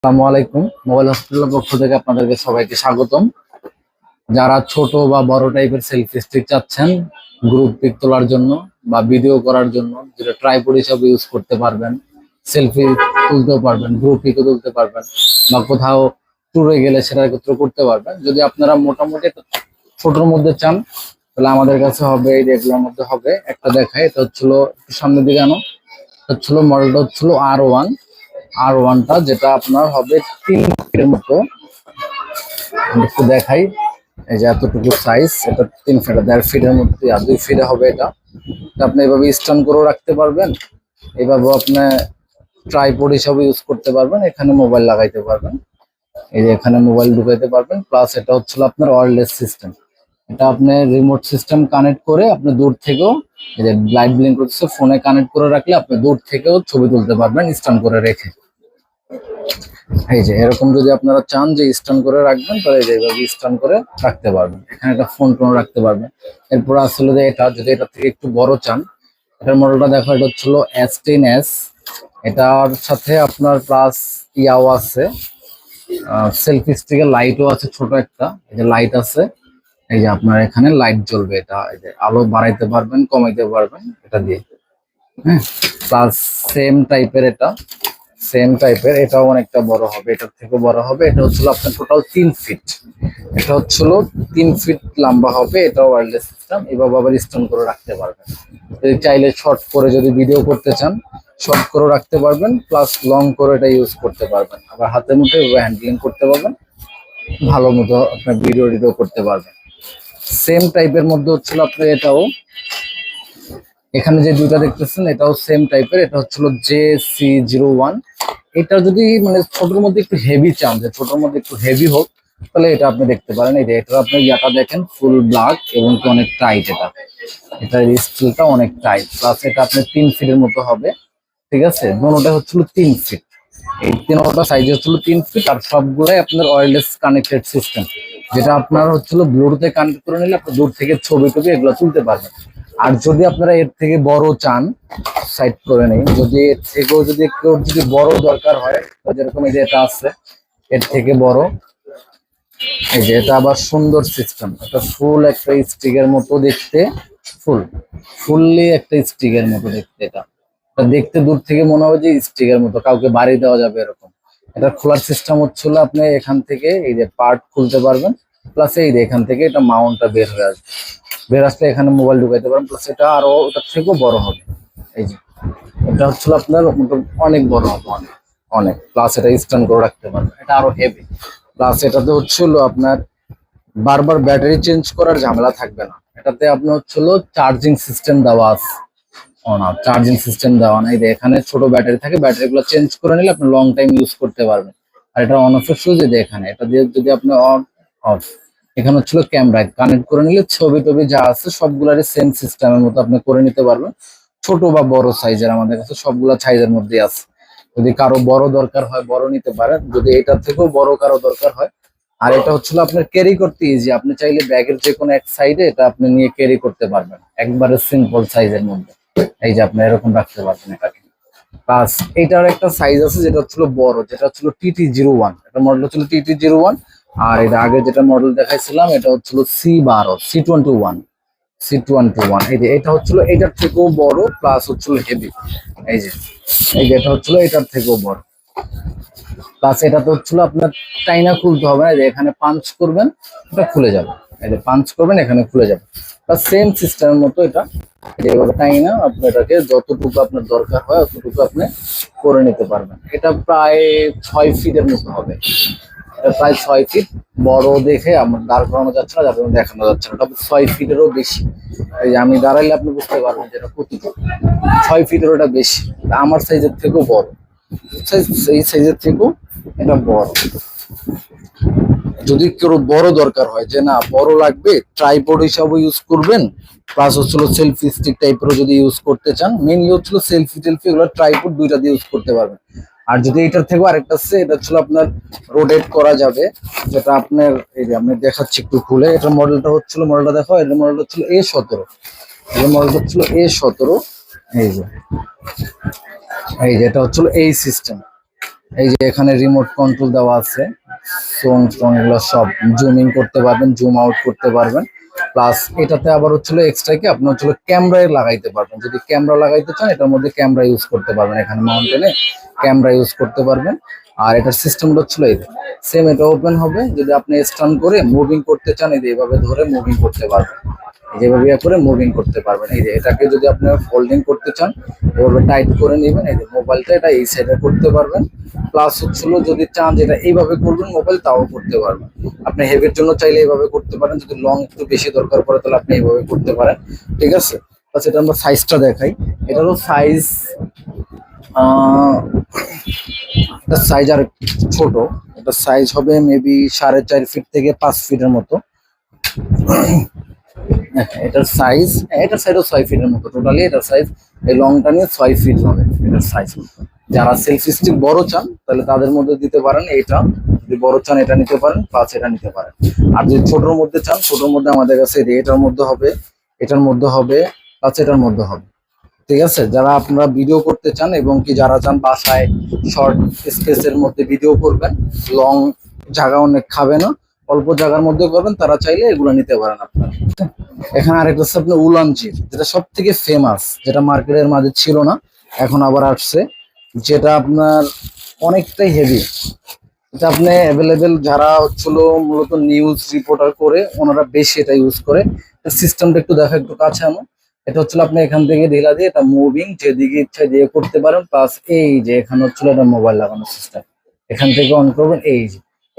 আসসালামু আলাইকুম। মোবাইল হসপিটালের পক্ষ থেকে আপনাদেরকে সবাইকে স্বাগতম। যারা ছোট বা বড় টাইপের সেলফি স্টিক চাচ্ছেন গ্রুপ পিক তোলার জন্য বা ভিডিও করার জন্য, যেটা ট্রাইপড হিসাবে ইউজ করতে পারবেন, সেলফি তুলতেও পারবেন, গ্রুপ পিকও তুলতে পারবেন, বা কোথাও ট্যুরে গেলে সেটা একত্র করতে পারবেন। যদি আপনারা মোটামুটি একটা ছোটর মধ্যে চান তাহলে আমাদের কাছে হবে, এই এগুলোর মধ্যে হবে একটা দেখায়। এটা হচ্ছিল একটু সামনের দিকে আনো, হচ্ছিল মডেলটা হচ্ছিল আর ওয়ানটা, যেটা আপনার হবে 3 ফিটের মতো। আমি একটু দেখাই, এই যে এতটুকু সাইজ, এটা 3 ফিট, 1.5 ফিটের মধ্যে আর 2 ফিটে হবে। এটা আপনি এভাবে স্ট্যান্ড করেও রাখতে পারবেন, এভাবেও আপনি ট্রাইপড হিসাবে ইউজ করতে পারবেন, এখানে মোবাইল লাগাইতে পারবেন, এই যে এখানে মোবাইল ঢুকাইতে পারবেন। প্লাস এটা হচ্ছিল আপনার ওয়্যারলেস সিস্টেম, এটা আপনি রিমোট সিস্টেম কানেক্ট করে আপনি দূর থেকেও, এই যে লাইট ব্লিঙ্ক করতেছে, ফোনে কানেক্ট করে রাখলে আপনি দূর থেকেও ছবি তুলতে পারবেন স্ট্যান্ড করে রেখে। এই যে এরকম যদি আপনারা চান যে স্ট্যান্ড করে রাখবেন, তাহলে এইভাবে স্ট্যান্ড করে রাখতে পারবেন, এখানে একটা ফোন টোন রাখতে পারবেন। এরপর আসলে যে এটা, যদি এটা থেকে একটু বড় চান, এটার মডেলটা দেখো, এটা হচ্ছিল S10s। এটার সাথে আপনার প্লাস ইয়াও আছে, সেলফি স্টিকের লাইটও আছে, ছোট একটা এই যে লাইট আছে। এই যে আপনার এখানে লাইট জ্বলবে, এটা এই যে আলো বাড়াইতে পারবেন, কমাইতে পারবেন এটা দিয়ে। হ্যাঁ, প্লাস সেম টাইপের এটাও অনেকটা বড় হবে, এটার থেকে বড় হবে। এটা হচ্ছিল আপনার টোটাল 3 ফিট, এটা হচ্ছিল 3 ফিট লম্বা হবে। এটা ওয়্যারলেস সিস্টেম, এভাবে আবার স্ট্যান্ড করে রাখতে পারবেন। যদি চাইলে শর্ট করে যদি ভিডিও করতে চান, শর্ট করে রাখতে পারবেন, প্লাস লং করে এটা ইউজ করতে পারবেন, আবার হাতের মুঠে হ্যান্ডলিং করতে পারবেন, ভালো মতো আপনার ভিডিও করতে পারবেন। সেম টাইপের মধ্যে হচ্ছিল আপনার এটাও, এখানে যে দুইটা দেখতেছেন এটাও সেম টাইপের, এটা হচ্ছিল JC01। এটা যদি মানে ছোটোর মধ্যে একটু হেভি চান, যে ছোটোর মধ্যে একটু হেভি হোক, তাহলে এটা আপনি দেখতে পারেন। এই যে এটা আপনি ইয়াটা দেখেন, ফুল ব্ল্যাক এবং কি অনেক টাইট, এটার স্টিলটা অনেক টাইট। প্লাস এটা আপনি 3 ফিটের মতো হবে, ঠিক আছে। দোনোটা হচ্ছিল 3 ফিট, এই তিনটা সাইজ হচ্ছিল 3 ফিট, আর সবগুলাই আপনার ওয়্যারলেস কানেক্টেড সিস্টেম, যেটা আপনার হচ্ছিল ব্লুটুথে কানেক্ট করে নিলে আপনি দূর থেকে ছবি টবি এগুলো তুলতে পারবেন। আর যদি আপনারা এর থেকে বড় চান, সাইড করে নেই, যদি এর থেকেও যদি একটু যদি বড় দরকার হয়, যেরকম এই যে এটা আছে এর থেকে বড়, এই যে এটা আবার সুন্দর সিস্টেম, এটা ফুল একটা স্টিকের মতো দেখতে, ফুললি একটা স্টিকের মতো দেখতে। এটা এটা দেখতে দূর থেকে মনে হবে যে স্টিকের মতো, কাউকে বাড়ি দেওয়া যাবে এরকম। এটা খোলার সিস্টেম হচ্ছিল আপনি এখান থেকে এই যে পার্ট খুলতে পারবেন, প্লাস এই যে এখান থেকে এটা মাউন্টটা বের হয়ে আসবে, বের আসলে এখানে মোবাইল ঢুকাইতে পারেন। প্লাস এটা আরো ওটার থেকেও বড় হবে, এই যে এটা হচ্ছিল আপনার অনেক বড় হবে, অনেক অনেক। প্লাস এটা স্ট্যান্ড করে রাখতে পারবেন, এটা আরো হেভি। প্লাস এটাতে হচ্ছিল আপনার বারবার ব্যাটারি চেঞ্জ করার ঝামেলা থাকবে না, এটাতে আপনার হচ্ছিল চার্জিং সিস্টেম দেওয়া আছে। ও না, চার্জিং সিস্টেম দেওয়া নাই, এখানে ছোট ব্যাটারি থাকে, ব্যাটারি গুলো চেঞ্জ করে নিলে আপনি লং টাইম ইউজ করতে পারবেন। আর এটা অন অফের সুবিধা, যে এখানে এটা দিয়ে যদি আপনি অন অফ, এখানে হচ্ছিল ক্যামেরা কানেক্ট করে নিলে ছবি টবি যা আছে সবগুলারই সেম সিস্টেমের মতো আপনি করে নিতে পারবেন। ছোট বা বড় সাইজের আমাদের কাছে সবগুলা সাইজের মধ্যে আছে, যদি কারো বড় দরকার হয় বড় নিতে পারেন, যদি এটার থেকেও বড় কারো দরকার হয়। আর এটা হচ্ছিল আপনার ক্যারি করতে ইজি, আপনি চাইলে ব্যাগের যে কোনো এক সাইডে এটা আপনি নিয়ে ক্যারি করতে পারবেন, একবারে সিম্পল সাইজের মধ্যে। এই যে আপনি এরকম রাখতে পারবেন এটাকে। প্লাস এটার একটা সাইজ আছে যেটা হচ্ছিল বড়, যেটা হচ্ছিল TT01, এটা মডেল হচ্ছিল TT01। আর এটা আগে যেটা মডেল দেখাইছিলাম এটা হচ্ছিল C12, C21, এই যে এটা হচ্ছিল এটার থেকেও বড়, প্লাস হচ্ছিল হেভি। এই যে এটা হচ্ছিল এটার থেকেও বড়, প্লাস এটা তো হচ্ছিল আপনার টাইনা খুলতে হবে না, যে এখানে পাঞ্চ করবেন এটা খুলে যাবে, এই যে পাঞ্চ করবেন এখানে খুলে যাবে। প্লাস সেম সিস্টেমের মতো এটা, এইভাবে টাইনা আপনি এটাকে যতটুকু আপনার দরকার হয় ততটুকু আপনি করে নিতে পারবেন। এটা প্রায় 6 ফিটের মতো হবে, এটা প্রায় 6 ফিট। বড় দেখে আমার দাঁড় করানো যাচ্ছে না, যাতে দেখানো যাচ্ছে না, ওটা 6 ফিটেরও বেশি। এই যে আমি দাঁড়াইলে আপনি বুঝতে পারবেন যে এটা কতটুকু, 6 ফিটের ওটা বেশি, আমার সাইজের থেকেও বড়, এই সাইজের থেকেও এটা বড়। যদি কেউ বড় দরকার হয়, যে না বড় লাগবে, ট্রাইপড হিসাবে ইউজ করবেন, প্লাস হচ্ছিল সেলফি স্টিক টাইপেরও যদি ইউজ করতে চান, মেইনলি হচ্ছিল সেলফি টেলফি এগুলো ট্রাইপড দুইটা দিয়ে ইউজ করতে পারবেন। আর যদি এটার থেকেও আরেকটা আছে, এটা হচ্ছিল আপনার রোটেট করা যাবে, যেটা আপনার এই যে আমি দেখাচ্ছি একটু খুলে, এটার মডেলটা দেখো, এটার মডেলটা হচ্ছিল A17, এটার মডেলটা হচ্ছিল A17। এই যে এটা হচ্ছিল এই সিস্টেম, এই যে এখানে রিমোট কন্ট্রোল দেওয়া আছে, সোং স্ট্রং এগুলো সব জুম ইন করতে পারবেন, জুম আউট করতে পারবেন। প্লাস এটাতে আবার হচ্ছিল এক্সট্রা কি আপনি হচ্ছিল ক্যামেরায় লাগাইতে পারবেন, যদি ক্যামেরা লাগাইতে চান এটার মধ্যে ক্যামেরা ইউজ করতে পারবেন, এখানে মাউন্টেনে ক্যামেরা ইউজ করতে পারবেন। আর এটার সিস্টেমটা হচ্ছিল এই সেম, এটা ওপেন হবে, যদি আপনি স্টান করে মুভিং করতে চান এই যে এইভাবে ধরে মুভিং করতে পারবেন, যেভাবে ইয়ে করে মুভিং করতে পারবেন। এই যে এটাকে যদি আপনি ফোল্ডিং করতে চান এভাবে টাইট করে নেবেন, এই যে মোবাইলটা এটা এই সাইডে করতে পারবেন। প্লাস হচ্ছিল যদি চান যেটা এইভাবে করবেন মোবাইল, তাও করতে পারবেন। আপনি হেভির জন্য চাইলে এইভাবে করতে পারেন, যদি লং একটু বেশি দরকার পড়ে তাহলে আপনি এইভাবে করতে পারেন, ঠিক আছে। প্লাস এটা আমরা সাইজটা দেখাই, এটারও সাইজ এটা সাইজ আর ছোট, এটা সাইজ হবে মেবি 4.5 ফিট থেকে 5 ফিটের মতো। এটার সাইজ, এটার সাইজও 6 ফিটের মতো, টোটালি এটার সাইজ এই লংটা নিয়ে 6 ফিট হবে এটার সাইজ। যারা সেলফি স্টিক বড় চান তাহলে তাদের মধ্যে দিতে পারেন এইটা, যদি বড় চান এটা নিতে পারেন, প্লাস এটা নিতে পারেন। আর যদি ছোটর মধ্যে চান, ছোটর মধ্যে আমাদের কাছে এটার মধ্যে হবে, এটার মধ্যে হবে, প্লাস এটার মধ্যে হবে, ঠিক আছে। যারা আপনারা ভিডিও করতে চান এবং কি যারা চান বাসায় শর্ট স্পেসের মধ্যে ভিডিও করবেন, লং জায়গা অনেক খাবে না, অল্প জায়গার মধ্যে করবেন, তারা চাইলে এগুলো নিতে পারেন আপনারা। এখানে আরেকটা হচ্ছে আপনার উলানজির, যেটা সব থেকে ফেমাস, যেটা মার্কেটের মাঝে ছিল না, এখন আবার আসছে, যেটা আপনার অনেকটাই হেভি। এটা আপনি অ্যাভেলেবেল যারা হচ্ছিল মূলত নিউজ রিপোর্টার করে ওনারা বেশি এটা ইউজ করে। সিস্টেমটা একটু দেখা, একটু কাছে আনো। এটা হচ্ছিল আপনি এখান থেকে ঢিলা দিয়ে এটা মুভিং যেদিকে ইচ্ছা দিয়ে করতে পারেন। প্লাস এই যে এখানে হচ্ছিল এটা মোবাইল লাগানো সিস্টেম, এখান থেকে অন করবেন, এই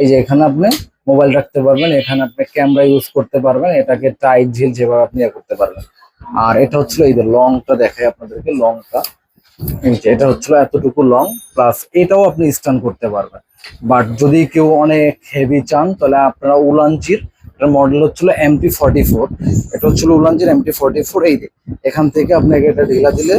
যে এখানে আপনি মোবাইল রাখতে পারবেন, এখানে আপনি ক্যামেরা ইউজ করতে পারবেন, এটাকে টাইট ঝিল যেভাবে আপনি ইয়ে করতে পারবেন। আর এটা হচ্ছিল এই যে লংটা দেখাই আপনাদেরকে, লংটা এই যে এটা হচ্ছিল এতটুকু লং, প্লাস এটাও আপনি স্টান করতে পারবেন। বাট যদি কেউ অনেক হেভি চান তাহলে আপনারা উলানজির মডেল হচ্ছিল MT44, এটা হচ্ছিল উলানজির MT44। এই যে এখান থেকে আপনাকে এটা ঢিলা দিলে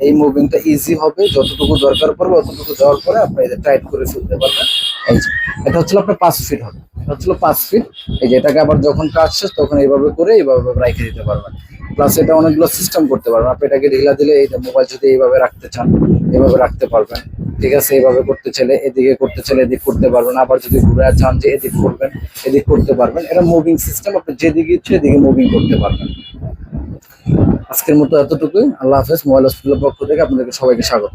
এই মুভিংটা ইজি হবে, যতটুকু দরকার পড়বে অতটুকু দেওয়ার পরে আপনি এটা টাইট করে ফেলতে পারবেন। এই যে এটা হচ্ছিল আপনার 5 ফিট হবে, এটা হচ্ছিল 5 ফিট। এই যে এটাকে আবার যখন কাজ শেষ তখন এইভাবে করে এইভাবে রেখে দিতে পারবেন। প্লাস এটা অনেকগুলো সিস্টেম করতে পারবেন, আপনি এটাকে ঢিলা দিলে এই মোবাইল যদি এইভাবে রাখতে চান এইভাবে রাখতে পারবেন, ঠিক আছে। এইভাবে করতে চাইলে এদিকে, করতে চাইলে এদিক করতে পারবেন, আবার যদি ঘুরে চান যে এদিক করবেন এদিক করতে পারবেন। এটা মুভিং সিস্টেম, আপনি যেদিকে ইচ্ছে এদিকে মুভিং করতে পারবেন। আজকের মতো এতটুকুই, আল্লাহ হাফেজ। মোবাইল হসপিটালের পক্ষ থেকে আপনাদেরকে সবাইকে স্বাগত।